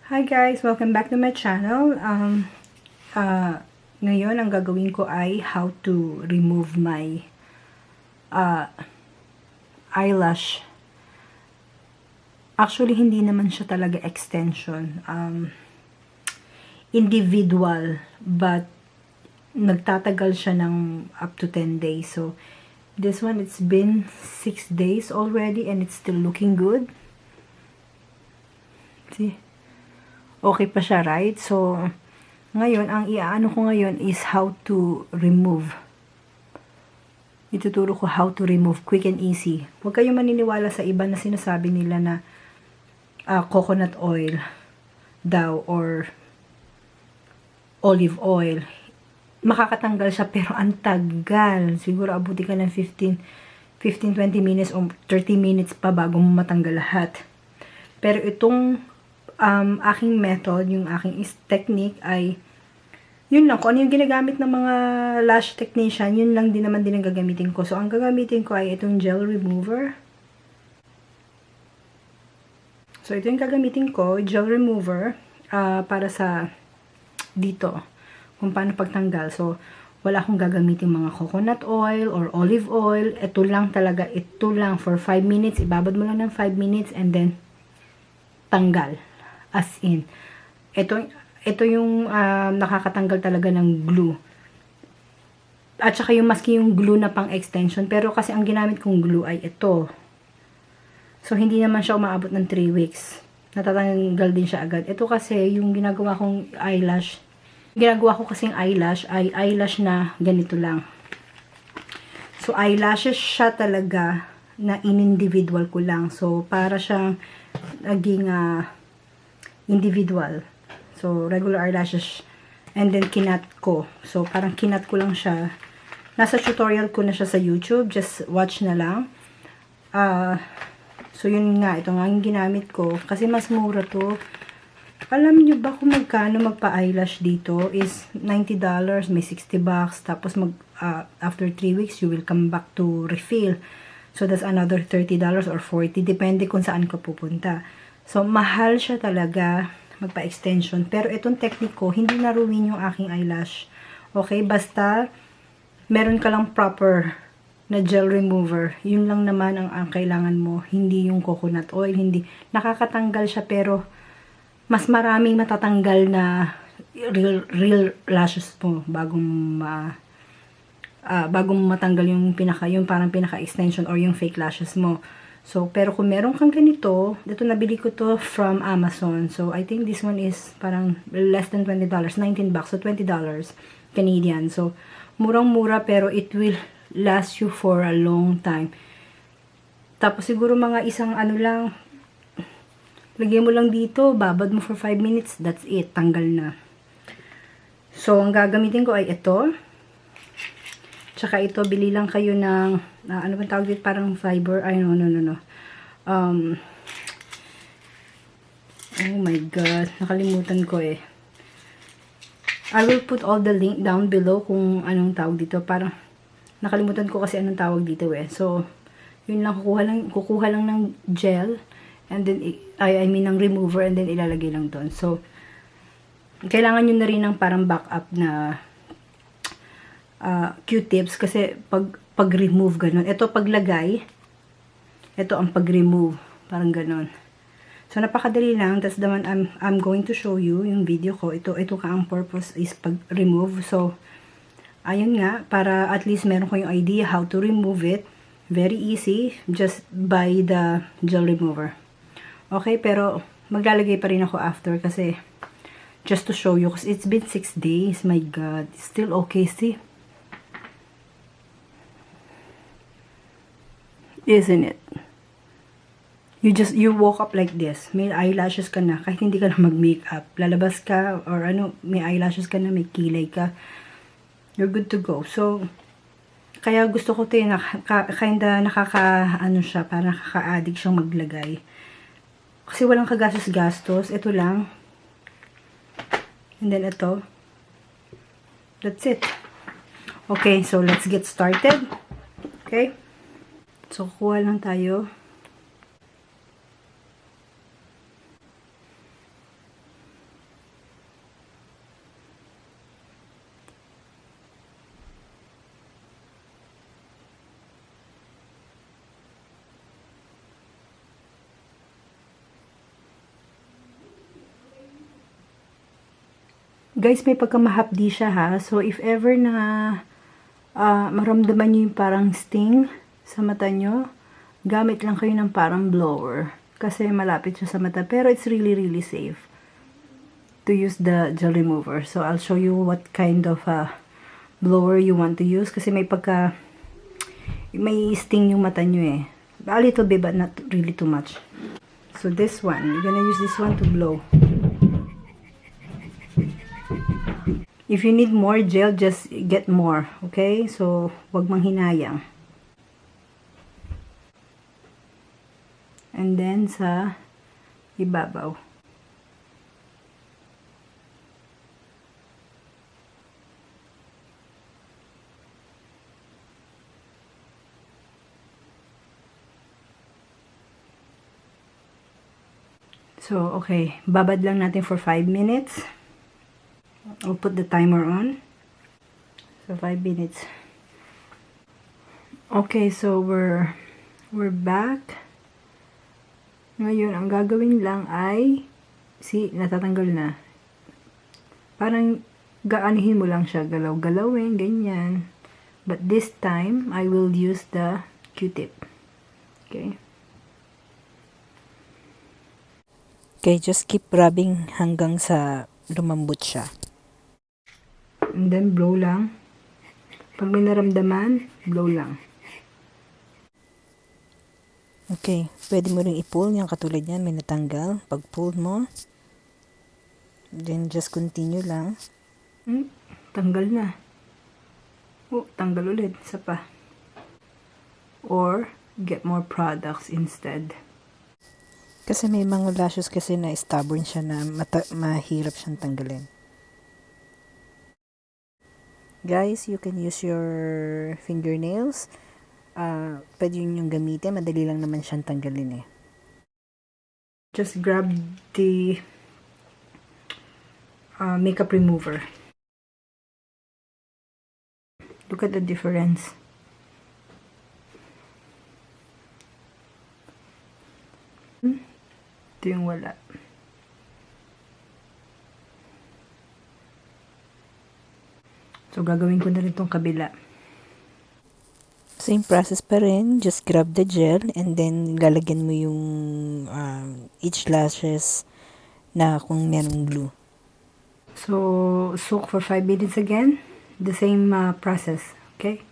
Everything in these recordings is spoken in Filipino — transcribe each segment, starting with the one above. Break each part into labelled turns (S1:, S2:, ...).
S1: Hi guys! Welcome back to my channel. Ngayon, ang gagawin ko ay how to remove my eyelash. Actually, hindi naman siya talaga extension. Individual, but nagtatagal siya ng up to 10 days. So, this one, it's been 6 days already and it's still looking good. See? Okay pa siya, right? So, ngayon, ang iaano ko ngayon is how to remove. Ituturo ko how to remove, quick and easy. Huwag kayong maniniwala sa iba na sinasabi nila na coconut oil daw or olive oil. Makakatanggal siya pero ang tagal. Siguro abuti ka ng 15-20 minutes o 30 minutes pa bago mo matanggal lahat. Pero itong aking method, yung aking technique ay yun lang, kung ano yung ginagamit ng mga lash technician, yun lang din naman din ang gagamitin ko. So, ang gagamitin ko ay itong gel remover. So, ito yung gagamitin ko, gel remover, para sa dito, kung paano pagtanggal. So, wala akong gagamitin mga coconut oil or olive oil. Ito lang talaga, ito lang for 5 minutes. Ibabad mo lang ng 5 minutes and then tanggal. As in, ito yung nakakatanggal talaga ng glue. At saka yung maski yung glue na pang extension. Pero kasi ang ginamit kong glue ay ito. So, hindi naman siya umaabot ng 3 weeks. Natatanggal din siya agad. Ito kasi yung ginagawa kong eyelash. Ginagawa ko kasing eyelash ay eyelash na ganito lang. So, eyelashes siya talaga na in-individual ko lang. So, para siyang naging individual. So, regular eyelashes. And then, kinat ko. So, parang kinat ko lang siya. Nasa tutorial ko na siya sa YouTube. Just watch na lang. So, yun nga. Ito nga yung ginamit ko. Kasi mas mura to. Alam niyo ba kung magkano magpa-eyelash dito? Is $90. May $60. Tapos, after 3 weeks, you will come back to refill. So, that's another $30 or $40. Depende kung saan ka pupunta. So, mahal siya talaga magpa-extension. Pero itong technique ko, hindi na-ruin yung aking eyelash. Okay? Basta, meron ka lang proper na gel remover. Yun lang naman ang kailangan mo. Hindi yung coconut oil. Hindi. Nakakatanggal siya pero mas maraming matatanggal na real lashes mo bagong matanggal yung parang pinaka-extension or yung fake lashes mo. So, pero kung meron kang ganito, ito nabili ko to from Amazon. So, I think this one is parang less than $20, $19. So, $20 Canadian. So, murang-mura pero it will last you for a long time. Tapos, siguro mga isang ano lang, lagyan mo lang dito, babad mo for 5 minutes, that's it, tanggal na. So, ang gagamitin ko ay ito. Tsaka ito, bili lang kayo ng, ano bang tawag dito? Parang fiber. Ay, no. Oh my God. Nakalimutan ko eh. I will put all the link down below kung anong tawag dito. Parang, nakalimutan ko kasi anong tawag dito eh. So, yun lang, kukuha lang ng gel. And then, I mean, ng remover. And then, ilalagay lang doon. So, kailangan nyo na rin ng parang backup na Q-tips kasi pag-remove ganun. Ito paglagay, ito ang pag-remove, parang ganun. So napakadali lang. That's the one I'm going to show you yung video ko. Ito ka ang purpose is pag-remove. So ayun nga, para at least meron ko yung idea how to remove it. Very easy, just buy the gel remover. Okay, pero maglalagay pa rin ako after kasi just to show you because it's been 6 days. My God, it's still okay. See? Isn't it? You woke up like this. May eyelashes ka na. Kahit hindi ka na mag-makeup. Lalabas ka or ano, may eyelashes ka na, may kilay ka. You're good to go. So, kaya gusto ko ito kinda ano siya, parang nakaka-addict siyang maglagay. Kasi walang kagastos-gastos. Ito lang. And then ito. That's it. Okay, so let's get started. Okay? So, kuha lang tayo. Guys, may pagkamahapdi siya ha. So, if ever na maramdaman nyo yung parang sting sa mata nyo, gamit lang kayo ng parang blower. Kasi malapit siya sa mata. Pero it's really, really safe to use the gel remover. So, I'll show you what kind of blower you want to use. Kasi may sting yung mata nyo eh. A little bit, but not really too much. So, this one. You're gonna use this one to blow. If you need more gel, just get more. Okay? So, wag manghinayang. And then, sa ibabaw. So, okay. Babad lang natin for 5 minutes. I'll put the timer on. So, 5 minutes. Okay, so we're back. Ngayon, ang gagawin lang ay, natatanggal na. Parang gaanihin mo lang siya, galaw-galawin, ganyan. But this time, I will use the Q-tip. Okay.
S2: Okay, just keep rubbing hanggang sa lumambot siya.
S1: And then, blow lang. Pag may naramdaman, blow lang.
S2: Okay, pwede mo rin i-pull yung katulad yan, may natanggal. Pag pull mo, then just continue lang.
S1: Tanggal na. Tanggal ulit. Isa pa. Or, get more products instead.
S2: Kasi may mga lashes kasi na stubborn siya na mahirap siyang tanggalin. Guys, you can use your fingernails. Pwede yun yung gamitin. Madali lang naman siyang tanggalin eh.
S1: Just grab the makeup remover. Look at the difference. Ito yung wala. So, gagawin ko na rin itong kabila.
S2: Same process pa rin. Just grab the gel and then lalagyan mo yung each lashes na kung merong glue.
S1: So, soak for 5 minutes again. The same process. Okay?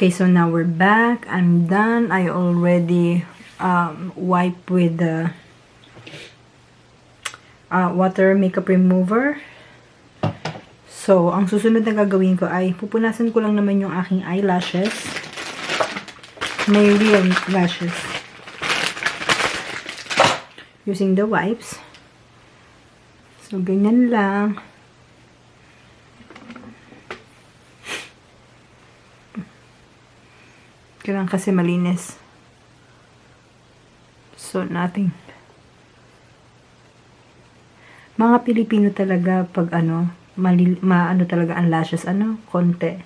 S1: Okay, so now we're back. I'm done. I already wiped with the water makeup remover. So, ang susunod na gagawin ko ay pupunasan ko lang naman yung aking eyelashes. My real lashes. Using the wipes. So, ganyan lang. Kailangan kasi malinis. So, nothing. Mga Pilipino talaga pag maano talaga ang lashes, konti.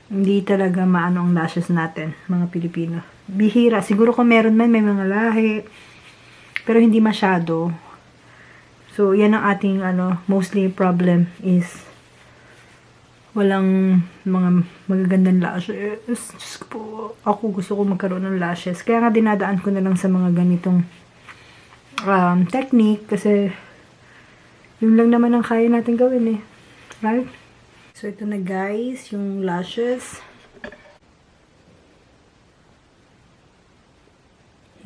S1: Hindi talaga maano ang lashes natin, mga Pilipino. Bihira. Siguro kung meron man, may mga lahi. Pero hindi masyado. So, yan ang ating, mostly problem is walang mga magagandang lashes. Diyos ko po, ako gusto ko magkaroon ng lashes. Kaya nga dinadaan ko na lang sa mga ganitong technique kasi yun lang naman ang kaya natin gawin eh. Right? So, ito na guys, yung lashes.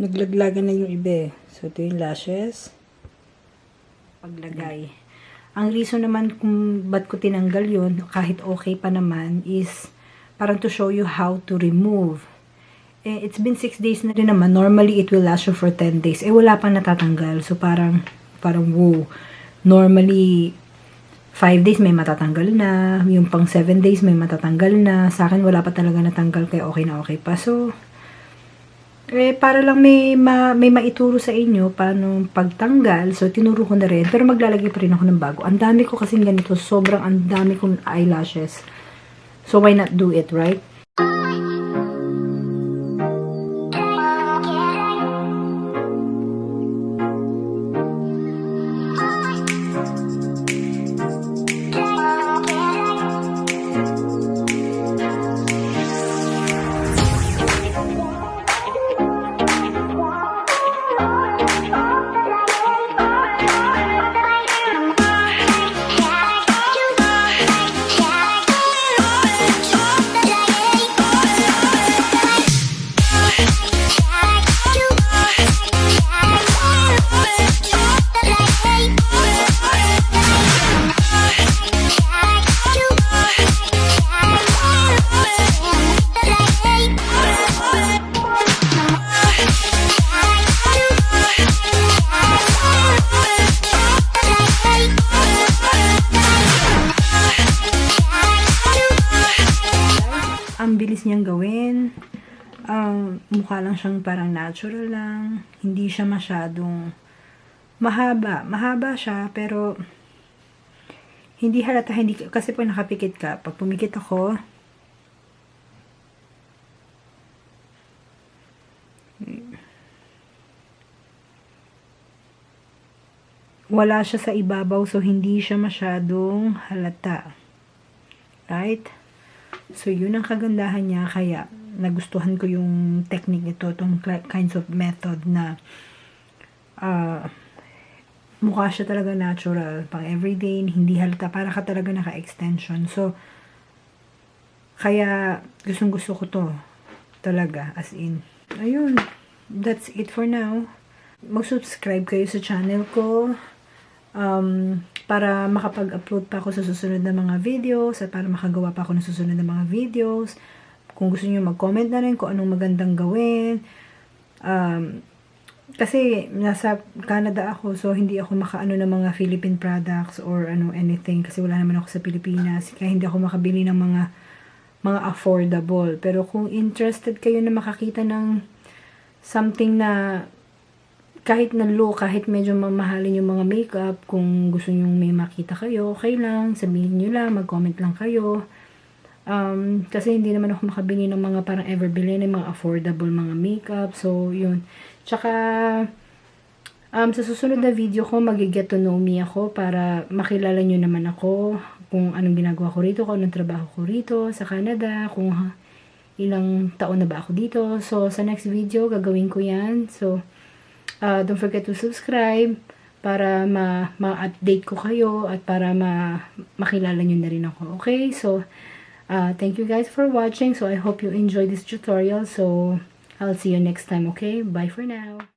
S1: Naglaglagan na yung iba eh. So, ito yung lashes. Paglagay. Ang reason naman kung ba't ko tinanggal yun, kahit okay pa naman, is parang to show you how to remove. It's been 6 days na rin naman. Normally, it will last you for 10 days. Wala pang natatanggal. So, parang wow. Normally, 5 days may matatanggal na. Yung pang 7 days may matatanggal na. Sa akin, wala pa talaga natanggal. Kaya okay na okay pa. So, para lang may maituro sa inyo paano pagtanggal. So, tinuro ko na rin. Pero maglalagay pa rin ako ng bago. Ang dami ko kasing ganito. Sobrang ang dami kong eyelashes. So, why not do it, right? Ang bilis niyang gawin. Mukha lang siyang parang natural lang. Hindi siya masyadong mahaba. Mahaba siya, pero hindi halata. Hindi, kasi pag nakapikit ka, pag pumikit ako, wala siya sa ibabaw, so hindi siya masyadong halata. Right? So, yun ang kagandahan niya. Kaya, nagustuhan ko yung technique nito, itong kinds of method na mukha siya talaga natural. Pang everyday, hindi halata. Para ka talaga naka-extension. So, kaya, gustong-gusto ko to. Talaga, as in. Ayun. That's it for now. Mag-subscribe kayo sa channel ko. Para makapag-upload pa ako sa susunod na mga videos at para makagawa pa ako ng susunod na mga videos. Kung gusto niyo mag-comment na rin kung anong magandang gawin. Kasi nasa Canada ako, so hindi ako makaano ng mga Philippine products or anything kasi wala naman ako sa Pilipinas. Kaya hindi ako makabili ng mga affordable. Pero kung interested kayo na makakita ng something na kahit na low, kahit medyo mamahalin yung mga makeup, kung gusto nyo may makita kayo, okay lang, sabihin nyo lang, mag-comment lang kayo. Kasi hindi naman ako makabili ng mga parang ever bilhin, ng mga affordable mga makeup. So, yun. Tsaka, sa susunod na video ko, mag-get to know me ako para makilala nyo naman ako, kung anong ginagawa ko rito, kung anong trabaho ko rito sa Canada, kung ilang taon na ba ako dito. So, sa next video, gagawin ko yan. So, don't forget to subscribe para ma-update ko kayo at para makilala nyo na rin ako. Okay? So, thank you guys for watching. So, I hope you enjoyed this tutorial. So, I'll see you next time. Okay? Bye for now.